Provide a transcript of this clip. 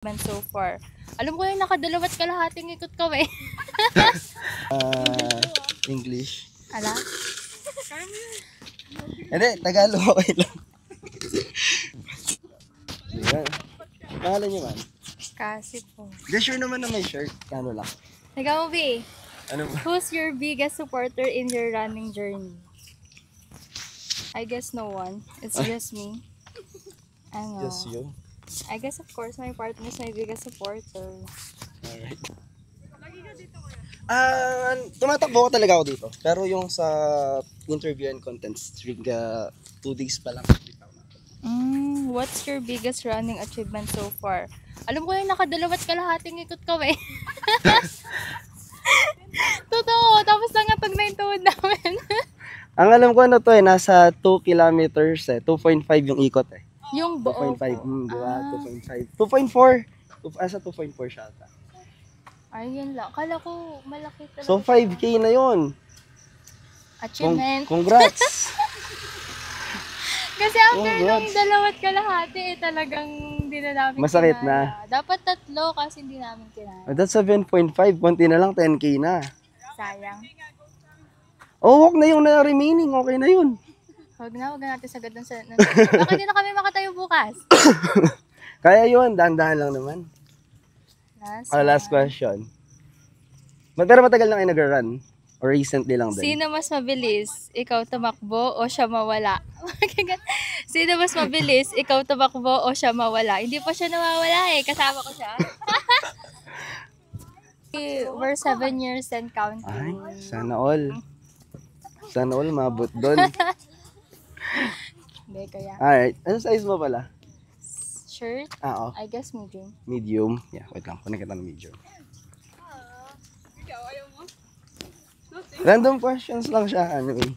So far. Alam ko yung nakadalawat kalahating ikot kami. English. Ala? Hindi, Tagalog okay lang. Ayan. Pangalan niyo man? Kasi po. Hindi, sure naman na may shirt. Kano lang. Ikaw, B, Ano ba? who's your biggest supporter in your running journey? I guess no one. It's just me. Ano? Just you. I guess of course my partner is my biggest supporter. Alright. Tumatakbo ko talaga ako dito. Pero yung sa interview and content streak, 2 days pa lang. What's your biggest running achievement so far? Alam ko yung nakadalawat kalahating ikot kami. Totoo, tapos nangatag na yung tuhod namin. Ang alam ko ano to nasa 2 kilometers 2.5 yung ikot Yung buo 2.5, po. diba? 2.5. 2.4. Asa 2.4 siya ata. Ay, yun lang. Kala ko malaki talaga. So 5K na yun. Achievement. Congrats. Kasi after Congrats. nung dalawat kalahati, talagang hindi na namin Masakit kinaya. Dapat 3 kasi hindi namin kinaya. That's 7.5. Konti na lang 10K na. Sayang. Oh, wag na yung na remaining. Okay na yun. Huwag na natin sagad ng Baka hindi na kami makatayo bukas. Kaya yun. Dahan-dahan lang naman. Last one. question. Pero matagal na kayo nag-run? Or recently lang din? Sino mas mabilis? Ikaw tumakbo o siya mawala? Sino mas mabilis? Ikaw tumakbo o siya mawala? Hindi pa siya nawawala eh. Kasama ko siya. We're 7 years and counting. Ay, sana all. Sana all mabot doon. Hindi, kaya. Alright. Ano size mo pala? Shirt? Oo. I guess medium. Medium. Yeah, wait lang. Kunin kita ng medium. Random questions lang siya. Anyway.